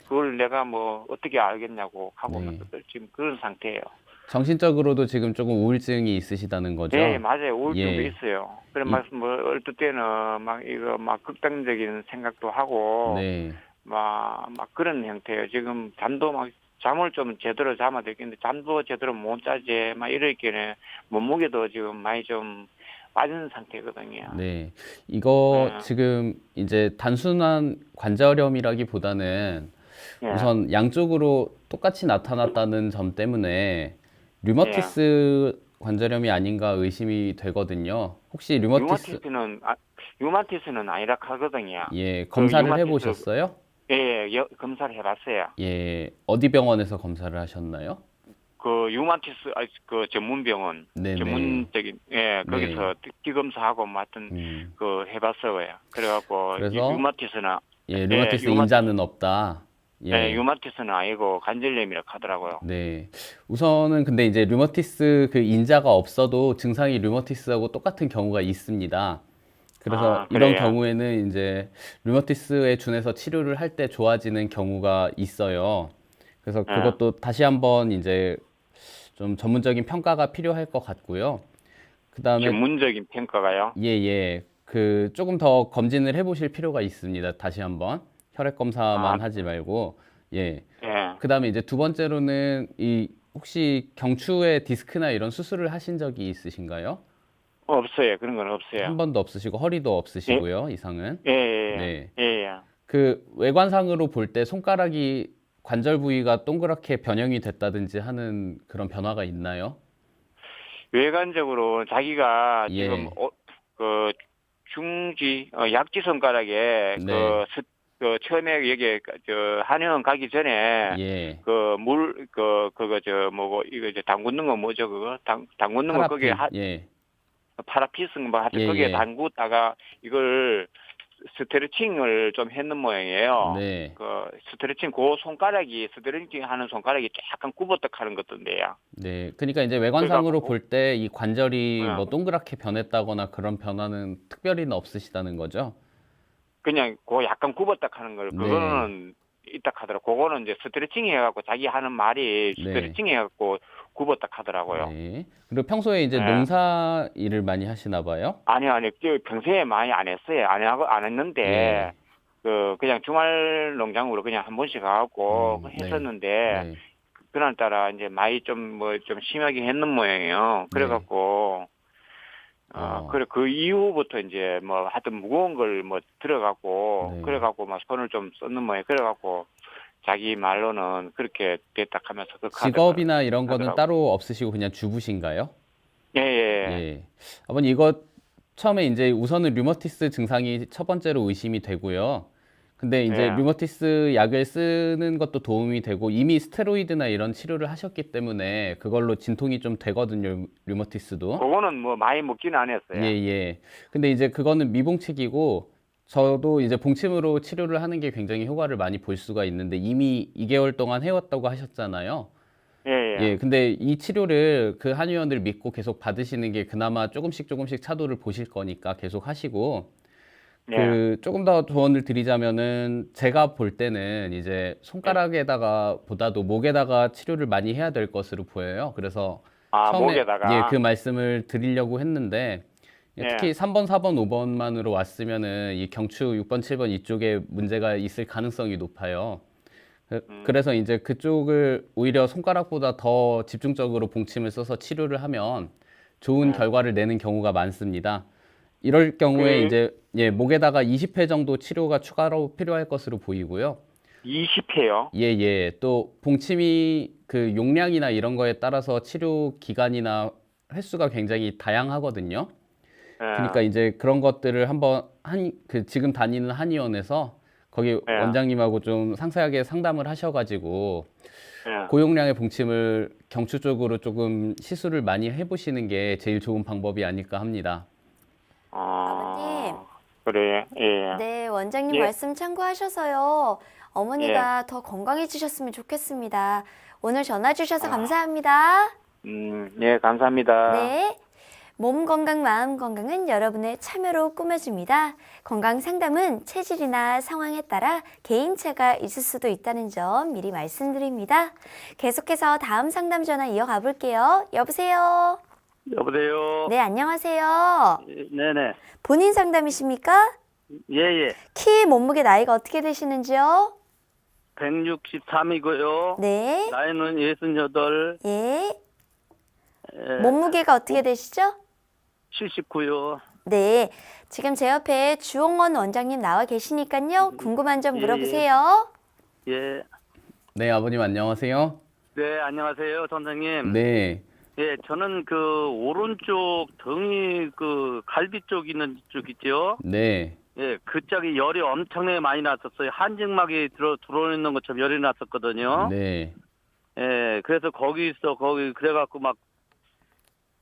그걸 내가 뭐 어떻게 알겠냐고 하고
네.
지금 그런 상태예요.
정신적으로도 지금 조금 우울증이 있으시다는 거죠?
네, 맞아요. 우울증도
예.
있어요. 그래 뭐 어떨 때는 막 이거 막 극단적인 생각도 하고
네.
막 그런 형태예요. 지금 잠을 좀 제대로 자면 되겠는데 잠도 제대로 못 자지 막 이렇게 몸무게도 지금 많이 좀 빠진 상태거든요.
네. 이거
네.
지금 이제 단순한 관절염이라기보다는
예.
우선 양쪽으로 똑같이 나타났다는 점 때문에
예.
류마티스 관절염이 아닌가 의심이 되거든요. 혹시
류마티스는 아니라 하거든요.
예, 검사를
류마티스-
해보셨어요?
예, 검사를 해봤어요.
예, 어디 병원에서 검사를 하셨나요?
그 류마티스 그 전문병원
네네.
전문적인 거기서 특기 검사하고 뭐 하여튼 해봤어요. 그래갖고
그래서
류마티스는
예, 류마티스
류마티스-
인자는 없다. 예.
류마티스는 아니고 관절염이라고 하더라고요.
네. 우선은 근데 이제 류마티스 그 인자가 없어도 증상이 류마티스하고 똑같은 경우가 있습니다. 그래서 이런
그래요?
경우에는 이제 류마티스에 준해서 치료를 할 때 좋아지는 경우가 있어요. 그래서 그것도 다시 한번 이제 좀 전문적인 평가가 필요할 것 같고요. 그다음에
전문적인 평가가요?
예. 그 조금 더 검진을 해보실 필요가 있습니다. 다시 한번 혈액 검사만 하지 말고 예.
예.
그다음에 이제 두 번째로는 이 혹시 경추에 디스크나 이런 수술을 하신 적이 있으신가요?
없어요. 그런 건 없어요.
한 번도 없으시고 허리도 없으시고요. 이상은.
예.
네.
예.
그 외관상으로 볼 때 손가락이 관절 부위가 동그랗게 변형이 됐다든지 하는 그런 변화가 있나요?
외관적으로 자기가
예.
지금 그 중지 약지 손가락에
네.
그 처음에 여기 저 한의원 가기 전에
예.
그거 저 뭐고 이거 이제 담그는 거 뭐죠 그거 담그는 거 거기에
예.
파라피슨 뭐 하여튼
예,
거기에
예.
담그다가 이걸 스트레칭을 좀 했는 모양이에요.
네.
그 스트레칭 그 손가락이 스트레칭 하는 손가락이 약간 구부떡 하는 것던데요.
네. 그러니까 이제 외관상으로
그래갖고-
볼 때 이 관절이
네.
뭐 동그랗게 변했다거나 그런 변화는 특별히는 없으시다는 거죠?
그냥 그 약간 구부떡 하는 걸
네.
그거는 있다 하더라고. 그거는 이제 스트레칭 해갖고 자기 하는 말이
네.
스트레칭 해갖고 구부떡 하더라고요.
네. 그리고 평소에 이제
네.
농사 일을 많이 하시나 봐요?
아니 평소에 많이 안 했어요. 안 했는데
예.
그냥 주말 농장으로 그냥 한 번씩 가갖고
네.
했었는데
네.
그날따라 이제 많이 좀 심하게 했는 모양이에요. 그래갖고 그래 그 이후부터 이제 뭐 하여튼 무거운 걸 뭐 들어갖고
네.
그래갖고 막 손을 좀 썼는 모양. 그래갖고 자기 말로는 그렇게 됐다 하면서
직업이나 이런 거는
하더라고요.
따로 없으시고 그냥 주부신가요?
예.
예. 아버님 이거 처음에 이제 우선은 류마티스 증상이 첫 번째로 의심이 되고요. 근데 이제
예.
류마티스 약을 쓰는 것도 도움이 되고 이미 스테로이드나 이런 치료를 하셨기 때문에 그걸로 진통이 좀 되거든요. 류마티스도.
그거는 뭐 많이 먹지는 않았어요.
예. 근데 이제 그거는 미봉칙이고 저도 이제 봉침으로 치료를 하는 게 굉장히 효과를 많이 볼 수가 있는데 이미 2개월 동안 해왔다고 하셨잖아요.
예.
근데 이 치료를 그 한의원을 믿고 계속 받으시는 게 그나마 조금씩 차도를 보실 거니까 계속 하시고 그 조금 더 조언을 드리자면은 제가 볼 때는 이제 손가락에다가 보다도 목에다가 치료를 많이 해야 될 것으로 보여요. 그래서 처음에
목에다가
그 말씀을 드리려고 했는데 특히 3번, 4번, 5번만으로 왔으면은 이 경추 6번, 7번 이쪽에 문제가 있을 가능성이 높아요. 그래서 이제 그쪽을 오히려 손가락보다 더 집중적으로 봉침을 써서 치료를 하면 좋은 결과를 내는 경우가 많습니다. 이럴 경우에 이제 목에다가 20회 정도 치료가 추가로 필요할 것으로 보이고요.
20회요?
또 봉침이 그 용량이나 이런 거에 따라서 치료 기간이나 횟수가 굉장히 다양하거든요. 그러니까 이제 그런 것들을 한번 지금 다니는 한의원에서 거기
예.
원장님하고 좀 상세하게 상담을 하셔가지고
예.
고용량의 봉침을 경추 쪽으로 조금 시술을 많이 해보시는 게 제일 좋은 방법이 아닐까 합니다.
아버님.
그래. 예.
네, 원장님
예.
말씀 참고하셔서요. 어머니가 더 건강해지셨으면 좋겠습니다. 오늘 전화 주셔서 감사합니다.
예, 감사합니다.
네. 몸 건강, 마음 건강은 여러분의 참여로 꾸며집니다. 건강 상담은 체질이나 상황에 따라 개인차가 있을 수도 있다는 점 미리 말씀드립니다. 계속해서 다음 상담 전화 이어가 볼게요. 여보세요?
여보세요.
네, 안녕하세요.
네네.
본인 상담이십니까?
예예.
키, 몸무게, 나이가 어떻게 되시는지요?
163이고요.
네.
나이는 68.
예. 몸무게가 어떻게 되시죠?
79요.
네. 지금 제 옆에 주홍원 원장님 나와 계시니까요. 궁금한 점
예,
물어보세요.
예.
네, 아버님 안녕하세요.
네, 안녕하세요, 선생님.
네,
예, 저는 그 오른쪽 등이 그 갈비 쪽 있는 쪽 있죠?
네,
예, 그쪽이 열이 엄청나게 많이 났었어요. 한증막이 들어오는 것처럼 열이 났었거든요.
네,
예, 그래서 거기 그래갖고 막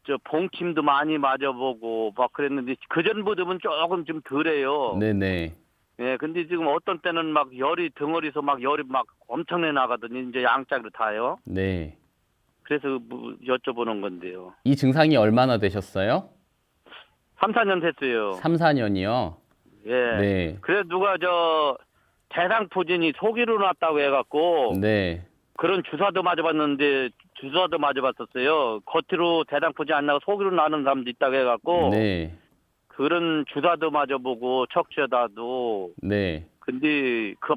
저 봉침도 많이 맞아보고 막 그랬는데 그 전보다는 조금 좀 덜해요.
네, 네.
예, 근데 지금 어떤 때는 막 열이 덩어리서 막 열이 막 엄청나게 나거든요. 이제 양짝으로 다요.
네.
그래서 뭐 여쭤보는 건데요.
이 증상이 얼마나 되셨어요?
3, 4년 됐어요.
3, 4년이요?
예.
네,
그래서 누가 저 대상포진이 속이로 났다고 해갖고
네,
그런 주사도 맞아봤는데 주사도 맞아봤었어요. 겉으로 대상포진 안 나고 속이로 나는 사람도 있다고 해갖고
네,
그런 주사도 맞아보고 척추에다도
네.
근데 그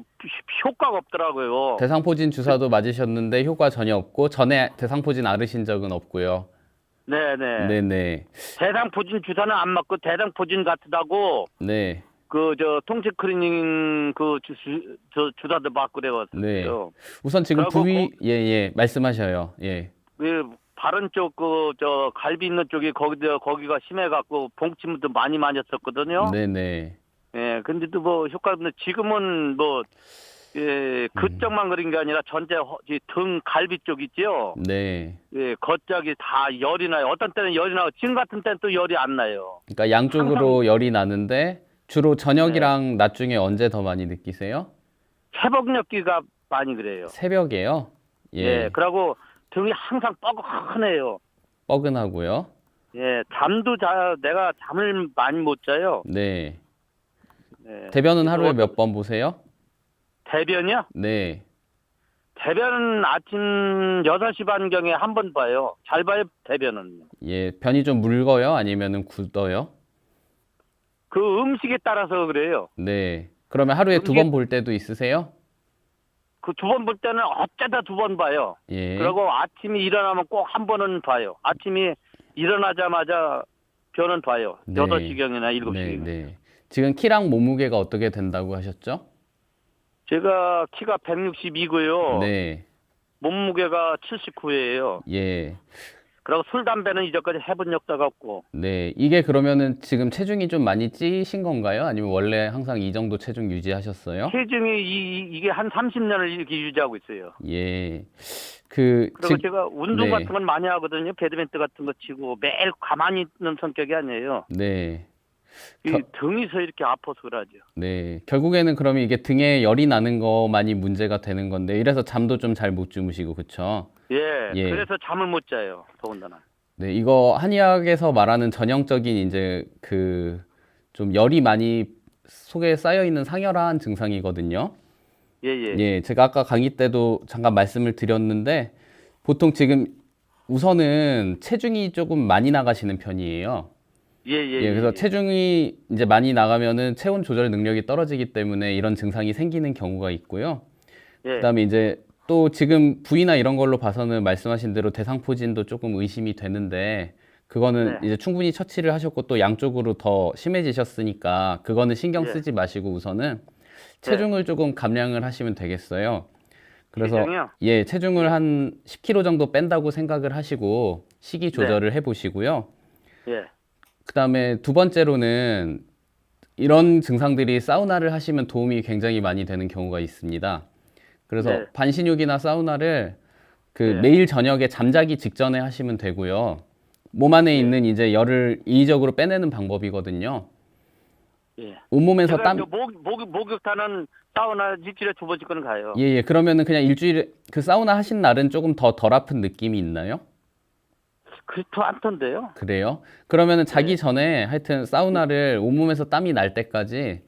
효과가 없더라고요.
대상포진 주사도 맞으셨는데 효과 전혀 없고 전에 대상포진 앓으신 적은 없고요.
네네.
네, 네,
대상포진 주사는 안 맞고 대상포진 같다고
네,
그 저 통치크리닝 그 주사도 맞고 그래왔어요.
네. 우선 지금
그리고
부위 예, 말씀하셔요. 예,
그 바른 쪽 그 저 갈비 있는 쪽이 거기가 심해갖고 봉침도 많이 맞았었거든요.
네, 네,
예, 근데도 뭐 효과는 지금은 뭐 예, 그쪽만 그린 게 아니라 전체 등 갈비 쪽 있죠.
네.
예, 겉짝이 다 열이 나요. 어떤 때는 열이 나고 지금 같은 때는 또 열이 안 나요.
그러니까 양쪽으로 열이 나는데 주로 저녁이랑 낮 중에 언제 더 많이 느끼세요?
새벽녘기가 많이 그래요.
새벽에요? 예,
예, 그리고 등이 항상 뻐근해요.
뻐근하고요.
예, 내가 잠을 많이 못 자요.
네.
예.
대변은
그래서
하루에 몇 번 보세요?
대변이요?
네.
대변은 아침 6시 반경에 한 번 봐요. 잘 봐요, 대변은.
예, 변이 좀 묽어요? 아니면은 굳어요?
그 음식에 따라서 그래요.
네. 그러면 하루에 두 번 볼 때도 있으세요?
그 두 번 볼 때는 어쩌다 두 번 봐요.
예.
그리고 아침에 일어나면 꼭 한 번은 봐요. 아침에 일어나자마자 변은 봐요.
네.
8시경이나 7시경.
네, 네. 지금 키랑 몸무게가 어떻게 된다고 하셨죠?
제가 키가 162고요.
네.
몸무게가 79예요.
예.
그리고 술, 담배는 이제까지 해본 역사가 없고.
네. 이게 그러면은 지금 체중이 좀 많이 찌신 건가요? 아니면 원래 항상 이 정도 체중 유지하셨어요?
체중이 이게 한 30년을 이렇게 유지하고 있어요.
예.
그리고 제가 운동
네.
같은 건 많이 하거든요. 배드민턴 같은 거 치고 매일 가만히 있는 성격이 아니에요.
네.
이 등이서 이렇게 아파서 그러죠.
네. 결국에는 그러면 이게 등에 열이 나는 거만이 문제가 되는 건데 이래서 잠도 좀 잘 못 주무시고 그쵸?
예,
예.
그래서 잠을 못 자요. 더군다나.
네. 이거 한의학에서 말하는 전형적인 이제 좀 열이 많이 속에 쌓여 있는 상열한 증상이거든요.
예, 예.
예. 제가 아까 강의 때도 잠깐 말씀을 드렸는데 보통 지금 우선은 체중이 조금 많이 나가시는 편이에요.
예, 예.
예, 그래서
예.
체중이 이제 많이 나가면은 체온 조절 능력이 떨어지기 때문에 이런 증상이 생기는 경우가 있고요.
예.
그다음에 이제 또 지금 부위나 이런 걸로 봐서는 말씀하신 대로 대상포진도 조금 의심이 되는데 그거는
네.
이제 충분히 처치를 하셨고 또 양쪽으로 더 심해지셨으니까 그거는 신경
예.
쓰지 마시고 우선은 체중을 조금 감량을 하시면 되겠어요. 그래서
체중이요?
예, 체중을 한 10kg 정도 뺀다고 생각을 하시고 식이 조절을 해보시고요.
예.
그다음에 두 번째로는 이런 증상들이 사우나를 하시면 도움이 굉장히 많이 되는 경우가 있습니다. 그래서
네.
반신욕이나 사우나를 그
네.
매일 저녁에 잠자기 직전에 하시면 되고요. 몸 안에 있는 이제 열을 인위적으로 빼내는 방법이거든요.
예.
온몸에서
제가
땀,
목욕탕은 사우나 일주일에 2번씩은 가요.
예, 그러면은 그냥 일주일에 그 사우나 하신 날은 조금 더 아픈 느낌이 있나요?
그렇지 않던데요.
그래요? 그러면은 자기
네.
전에 하여튼 사우나를 온몸에서 땀이 날 때까지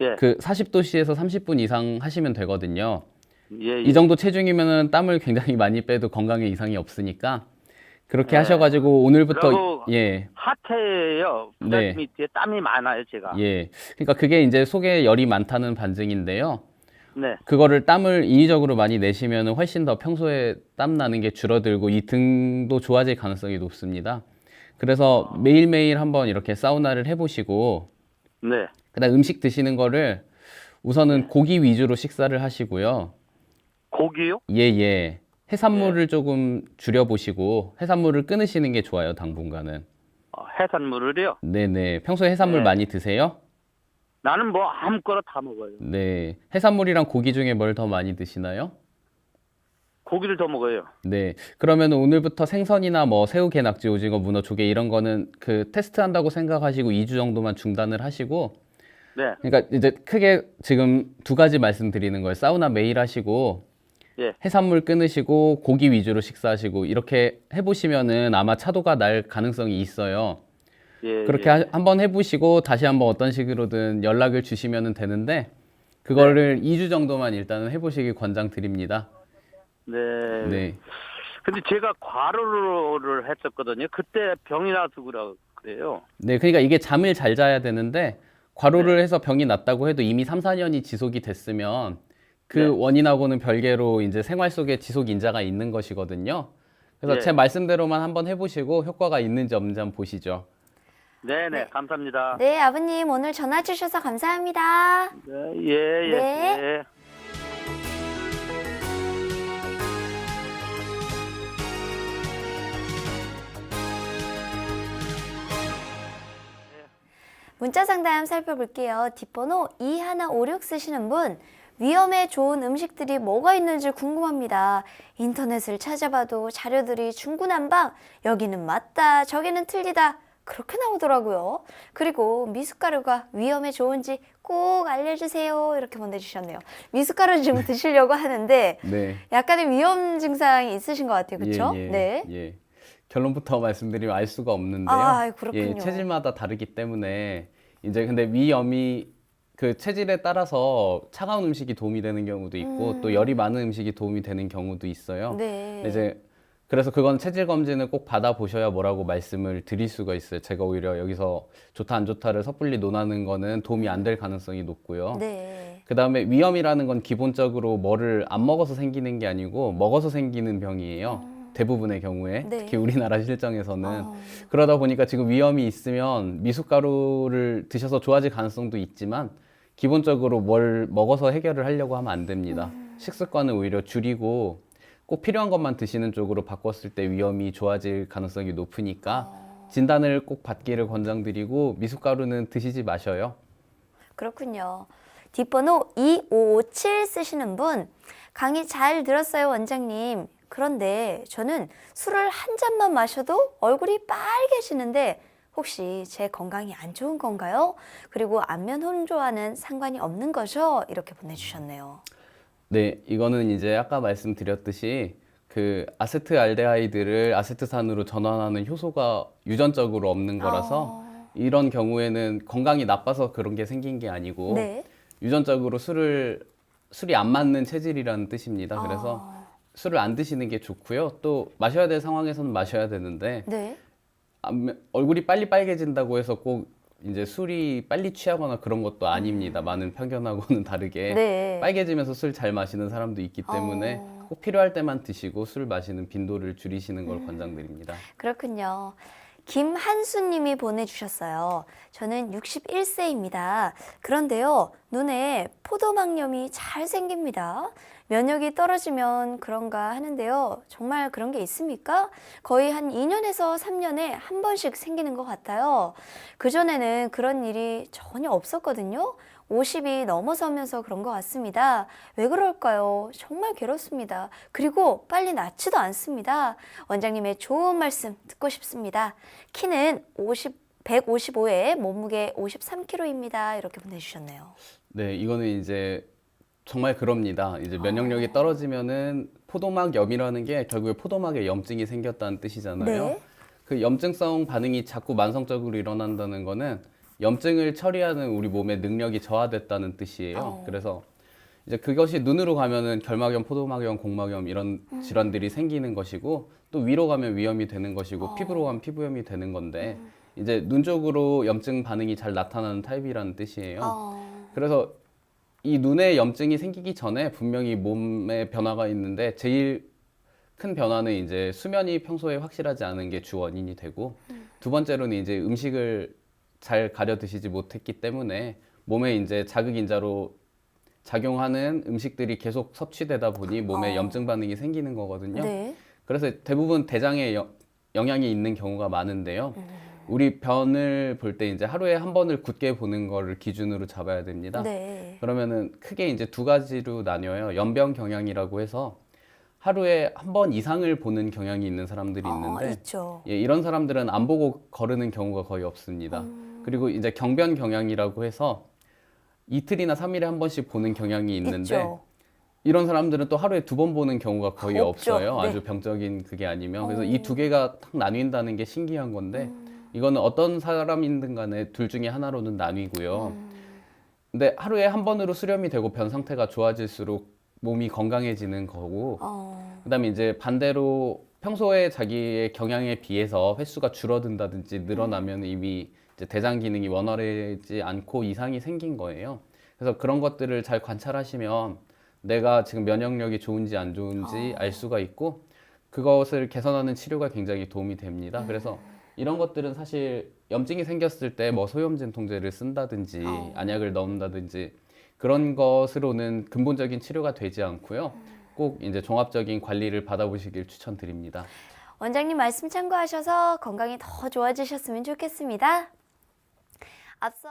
예.
그 40도씨에서 30분 이상 하시면 되거든요.
예.
이 정도 체중이면은 땀을 굉장히 많이 빼도 건강에 이상이 없으니까 그렇게
네.
하셔가지고 오늘부터
그리고
예,
하체예요.
네.
부자심이 뒤에 땀이 많아요, 제가.
예. 그러니까 그게 이제 속에 열이 많다는 반증인데요.
네.
그거를 땀을 인위적으로 많이 내시면 훨씬 더 평소에 땀 나는 게 줄어들고 이 등도 좋아질 가능성이 높습니다. 그래서 매일매일 한번 이렇게 사우나를 해보시고
네.
그다음 음식 드시는 거를 우선은 고기 위주로 식사를 하시고요.
고기요?
예. 해산물을 조금 줄여보시고 해산물을 끊으시는 게 좋아요, 당분간은.
해산물을요?
네네. 평소에 해산물
네.
많이 드세요?
나는 뭐 아무거나 다 먹어요.
네. 해산물이랑 고기 중에 뭘 더 많이 드시나요?
고기를 더 먹어요.
네. 그러면 오늘부터 생선이나 뭐 새우, 게, 낙지, 오징어, 문어, 조개 이런 거는 그 테스트 한다고 생각하시고 2주 정도만 중단을 하시고
네.
그러니까 이제 크게 지금 두 가지 말씀드리는 거예요. 사우나 매일 하시고
예.
해산물 끊으시고 고기 위주로 식사하시고 이렇게 해보시면은 아마 차도가 날 가능성이 있어요.
예.
그렇게
예.
한번 해보시고 다시 한번 어떤 식으로든 연락을 주시면 되는데 그거를 2주 정도만 일단은 해보시길 권장드립니다.
네.
네.
근데 제가 과로를 했었거든요. 그때 병이 나서 그래요.
네, 그러니까 이게 잠을 잘 자야 되는데 과로를
네.
해서 병이 났다고 해도 이미 3, 4년이 지속이 됐으면 그
네.
원인하고는 별개로 이제 생활 속에 지속 인자가 있는 것이거든요. 그래서
네.
제 말씀대로만 한번 해보시고 효과가 있는지 없는지 한번 보시죠.
네네.
네.
감사합니다.
네, 아버님 오늘 전화 주셔서 감사합니다.
네. 예. 예.
네.
예.
문자 상담 살펴볼게요. 뒷번호 2156 쓰시는 분, 위험에 좋은 음식들이 뭐가 있는지 궁금합니다. 인터넷을 찾아봐도 자료들이 중구난방, 여기는 맞다, 저기는 틀리다, 그렇게 나오더라고요. 그리고 미숫가루가 위험에 좋은지 꼭 알려주세요. 이렇게 보내주셨네요. 미숫가루 좀 드시려고 하는데
네.
약간의 위험 증상이 있으신 것 같아요. 그렇죠?
예.
네.
예. 결론부터 말씀드리면 알 수가 없는데요.
아, 그렇군요.
예, 체질마다 다르기 때문에 이제 근데 위염이 그 체질에 따라서 차가운 음식이 도움이 되는 경우도 있고 또 열이 많은 음식이 도움이 되는 경우도 있어요.
네.
근데 이제 그래서 그건 체질 검진을 꼭 받아보셔야 뭐라고 말씀을 드릴 수가 있어요. 제가 오히려 여기서 좋다 안 좋다를 섣불리 논하는 거는 도움이 안 될 가능성이 높고요.
네.
그다음에 위염이라는 건 기본적으로 뭐를 안 먹어서 생기는 게 아니고 먹어서 생기는 병이에요. 대부분의 경우에
네.
특히 우리나라 실정에서는
어.
그러다 보니까 지금 위염이 있으면 미숫가루를 드셔서 좋아질 가능성도 있지만 기본적으로 뭘 먹어서 해결을 하려고 하면 안 됩니다. 식습관을 오히려 줄이고 꼭 필요한 것만 드시는 쪽으로 바꿨을 때 위험이 좋아질 가능성이 높으니까 진단을 꼭 받기를 권장드리고 미숫가루는 드시지 마셔요.
그렇군요. 뒷번호 2557 쓰시는 분, 강의 잘 들었어요, 원장님. 그런데 저는 술을 한 잔만 마셔도 얼굴이 빨개지는데 혹시 제 건강이 안 좋은 건가요? 그리고 안면 혼조와는 상관이 없는 거죠? 이렇게 보내주셨네요.
네, 이거는 이제 아까 말씀드렸듯이 그 아세트알데하이드를 아세트산으로 전환하는 효소가 유전적으로 없는 거라서 이런 경우에는 건강이 나빠서 그런 게 생긴 게 아니고
네.
유전적으로 술이 안 맞는 체질이라는 뜻입니다. 그래서 술을 안 드시는 게 좋고요. 또 마셔야 될 상황에서는 마셔야 되는데
네.
얼굴이 빨리 빨개진다고 해서 꼭 이제 술이 빨리 취하거나 그런 것도 아닙니다. 많은 편견하고는 다르게
네.
빨개지면서 술 잘 마시는 사람도 있기 때문에 꼭 필요할 때만 드시고 술 마시는 빈도를 줄이시는 걸 권장드립니다.
그렇군요. 김한수님이 보내주셨어요. 저는 61세입니다. 그런데요, 눈에 포도막염이 잘 생깁니다. 면역이 떨어지면 그런가 하는데요. 정말 그런 게 있습니까? 거의 한 2년에서 3년에 한 번씩 생기는 것 같아요. 그전에는 그런 일이 전혀 없었거든요. 50이 넘어서면서 그런 것 같습니다. 왜 그럴까요? 정말 괴롭습니다. 그리고 빨리 낫지도 않습니다. 원장님의 좋은 말씀 듣고 싶습니다. 키는 155에 몸무게 53kg입니다. 이렇게 보내주셨네요.
네, 이거는 이제 정말 그럽니다. 이제 면역력이 떨어지면은 포도막염이라는 게 결국에 포도막에 염증이 생겼다는 뜻이잖아요.
네.
그 염증성 반응이 자꾸 만성적으로 일어난다는 거는 염증을 처리하는 우리 몸의 능력이 저하됐다는 뜻이에요. 그래서 이제 그것이 눈으로 가면은 결막염, 포도막염, 공막염 이런 질환들이 생기는 것이고, 또 위로 가면 위염이 되는 것이고, 피부로 가면 피부염이 되는 건데, 이제 눈 쪽으로 염증 반응이 잘 나타나는 타입이라는 뜻이에요. 그래서 이 눈에 염증이 생기기 전에 분명히 몸에 변화가 있는데, 제일 큰 변화는 이제 수면이 평소에 확실하지 않은 게 주 원인이 되고, 두 번째로는 이제 음식을 잘 가려 드시지 못했기 때문에 몸에 이제 자극인자로 작용하는 음식들이 계속 섭취되다 보니 몸에 염증 반응이 생기는 거거든요.
네.
그래서 대부분 대장에 영향이 있는 경우가 많은데요. 우리 변을 볼 때 이제 하루에 한 번을 굳게 보는 거를 기준으로 잡아야 됩니다.
네.
그러면은 크게 이제 두 가지로 나뉘어요. 연변 경향이라고 해서 하루에 한 번 이상을 보는 경향이 있는 사람들이 있는데,
있죠.
예, 이런 사람들은 안 보고 거르는 경우가 거의 없습니다. 그리고 이제 경변 경향이라고 해서 이틀이나 3일에 한 번씩 보는 경향이 있는데,
있죠.
이런 사람들은 또 하루에 두 번 보는 경우가 거의
없죠.
없어요.
네.
아주 병적인 그게 아니면. 그래서 이 두 개가 딱 나뉜다는 게 신기한 건데, 이거는 어떤 사람이든 간에 둘 중에 하나로는 나뉘고요. 근데 하루에 한 번으로 수렴이 되고 변 상태가 좋아질수록 몸이 건강해지는 거고, 그다음에 이제 반대로 평소에 자기의 경향에 비해서 횟수가 줄어든다든지 늘어나면 이미 이제 대장 기능이 원활하지 않고 이상이 생긴 거예요. 그래서 그런 것들을 잘 관찰하시면 내가 지금 면역력이 좋은지 안 좋은지 알 수가 있고, 그것을 개선하는 치료가 굉장히 도움이 됩니다. 그래서 이런 것들은 사실 염증이 생겼을 때 뭐 소염 진통제를 쓴다든지 안약을 넣는다든지 그런 것으로는 근본적인 치료가 되지 않고요. 꼭 이제 종합적인 관리를 받아보시길 추천드립니다.
원장님 말씀 참고하셔서 건강이 더 좋아지셨으면 좋겠습니다. 앞서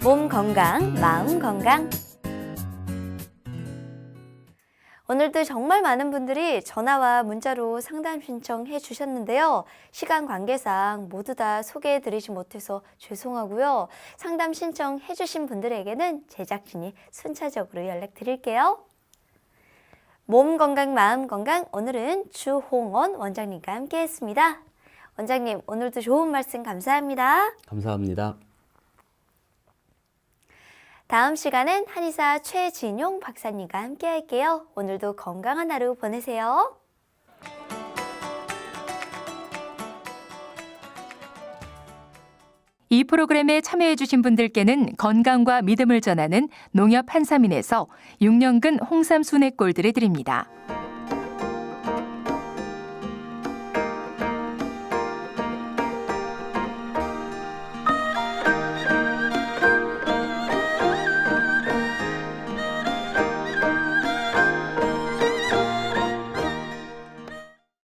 몸 건강, 마음 건강. 오늘도 정말 많은 분들이 전화와 문자로 상담 신청해 주셨는데요. 시간 관계상 모두 다 소개해 드리지 못해서 죄송하고요. 상담 신청해 주신 분들에게는 제작진이 순차적으로 연락 드릴게요. 몸 건강, 마음 건강, 오늘은 주홍원 원장님과 함께 했습니다. 원장님, 오늘도 좋은 말씀 감사합니다.
감사합니다.
다음 시간엔 한의사 최진용 박사님과 함께 할게요. 오늘도 건강한 하루 보내세요.
이 프로그램에 참여해주신 분들께는 건강과 믿음을 전하는 농협 한삼인에서 6년근 홍삼 순액골드를 드립니다.